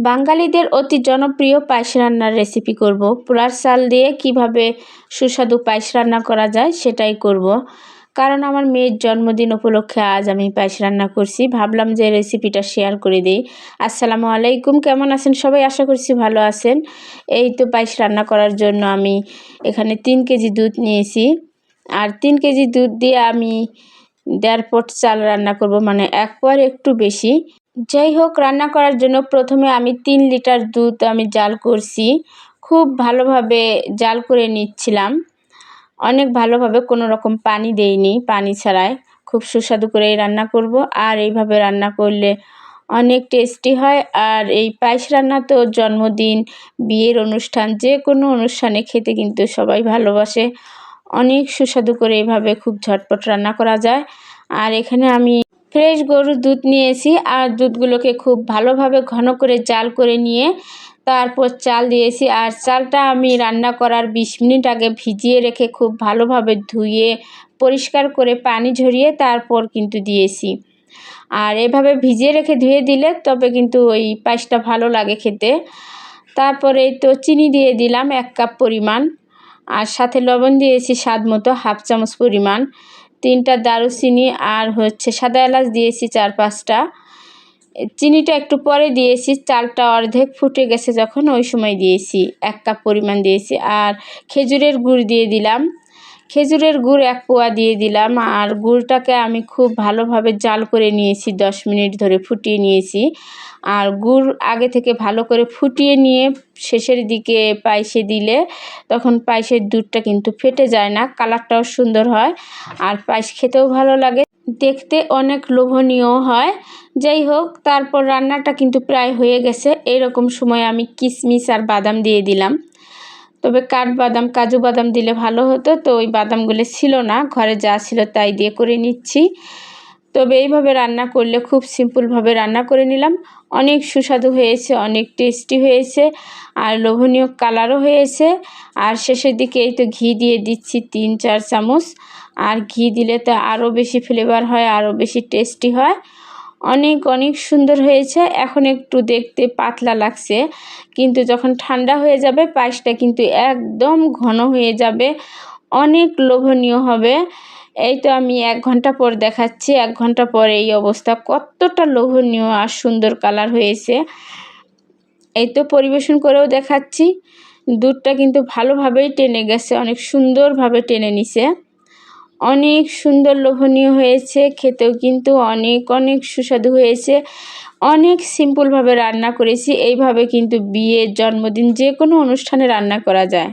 বাঙালিদের অতি জনপ্রিয় পায়েস রান্নার রেসিপি করব। পোলার চাল দিয়ে কিভাবে সুস্বাদু পায়েস রান্না করা যায় সেটাই করব। কারণ আমার মেয়ের জন্মদিন উপলক্ষে আজ আমি পায়েস রান্না করছি, ভাবলাম যে রেসিপিটা শেয়ার করে দিই। আসসালামু আলাইকুম, কেমন আছেন সবাই? আশা করছি ভালো আছেন। এই তো পায়েস রান্না করার জন্য আমি এখানে 3 কেজি দুধ নিয়েছি, আর 3 কেজি দুধ দিয়ে আমি 1.5 পট চাল রান্না করব, মানে 1 পর একটু বেশি। যাই হোক, রান্না করার জন্য প্রথমে আমি 3 লিটার দুধ আমি জাল করছি। খুব ভালোভাবে জাল করে নিচ্ছিলাম, অনেক ভালোভাবে, কোনো রকম পানি দেইনি, পানি ছাড়াই খুব সুস্বাদু করেই রান্না করব। আর এইভাবে রান্না করলে অনেক টেস্টি হয়। আর এই পায়েস রান্না তো জন্মদিন, বিয়ের অনুষ্ঠান, যে কোনো অনুষ্ঠানে খেতে কিন্তু সবাই ভালোবাসে। অনেক সুস্বাদু করে এইভাবে খুব ঝটপট রান্না করা যায়। আর এখানে আমি ফ্রেশ গরুর দুধ নিয়েছি, আর দুধগুলোকে খুব ভালোভাবে ঘন করে জাল করে নিয়ে তারপর চাল দিয়েছি। আর চালটা আমি রান্না করার 20 মিনিট আগে ভিজিয়ে রেখে খুব ভালোভাবে ধুয়ে পরিষ্কার করে পানি ঝরিয়ে তারপর কিন্তু দিয়েছি। আর এভাবে ভিজিয়ে রেখে ধুয়ে দিলে তবে কিন্তু ওই পায়েসটা ভালো লাগে খেতে। তারপরে তো চিনি দিয়ে দিলাম 1 কাপ পরিমাণ, আর সাথে লবণ দিয়েছি স্বাদ মতো 1/2 চামচ পরিমাণ, 3টা দারুচিনি, আর সাদা এলাচ দিয়েছি 4-5টা। চিনিটা একটু পরে দিয়েছি, চালটা অর্ধেক ফুটে গেছে যখন, ওই সময় দিয়েছি 1 কাপ পরিমাণ দিয়েছি। আর খেজুরের গুড় দিয়ে দিলাম, খেজুরের গুড় 1 পোয়া দিয়ে দিলাম। আর গুড়টাকে আমি খুব ভালোভাবে জাল করে নিয়েছি, 10 মিনিট ধরে ফুটিয়ে নিয়েছি। আর গুড় আগে থেকে ভালো করে ফুটিয়ে নিয়ে শেষের দিকে পায়েসে দিলে তখন পায়েসের দুধটা কিন্তু ফেটে যায় না, কালারটাও সুন্দর হয়, আর পায়েস খেতেও ভালো লাগে, দেখতে অনেক লোভনীয় হয়। যাই হোক, তারপর রান্নাটা কিন্তু প্রায় হয়ে গেছে। এরকম সময় আমি কিশমিশ আর বাদাম দিয়ে দিলাম, তবে কাঠবাদাম, কাজু বাদাম দিলে ভালো হতো, তো ওই বাদামগুলো ছিল না, ঘরে যা ছিল তাই দিয়ে করে নিচ্ছি। তবে এইভাবে রান্না করলে খুব সিম্পলভাবে রান্না করে নিলাম, অনেক সুস্বাদু হয়েছে, অনেক টেস্টি হয়েছে, আর লোভনীয় কালারও হয়েছে। আর শেষের দিকে এই তো ঘি দিয়ে দিচ্ছি 3-4 চামচ। আর ঘি দিলে তো আরও বেশি ফ্লেভার হয়, আরও বেশি টেস্টি হয়। অনেক অনেক সুন্দর হয়েছে। এখন একটু দেখতে পাতলা লাগছে, কিন্তু যখন ঠান্ডা হয়ে যাবে পায়েসটা কিন্তু একদম ঘন হয়ে যাবে, অনেক লোভনীয় হবে। এই তো আমি 1 ঘন্টা পর দেখাচ্ছি, 1 ঘন্টা পরে এই অবস্থা, কতটা লোভনীয় আর সুন্দর কালার হয়েছে। এই তো পরিবেশন করেও দেখাচ্ছি, দুধটা কিন্তু ভালোভাবেই টেনে গেছে, অনেক সুন্দরভাবে টেনে নিছে, অনেক সুন্দর লোভনীয় হয়েছে, খেতেও কিন্তু অনেক অনেক সুস্বাদু হয়েছে। অনেক সিম্পলভাবে রান্না করেছি, এইভাবে কিন্তু বিয়ে, জন্মদিন, যে কোনো অনুষ্ঠানে রান্না করা যায়।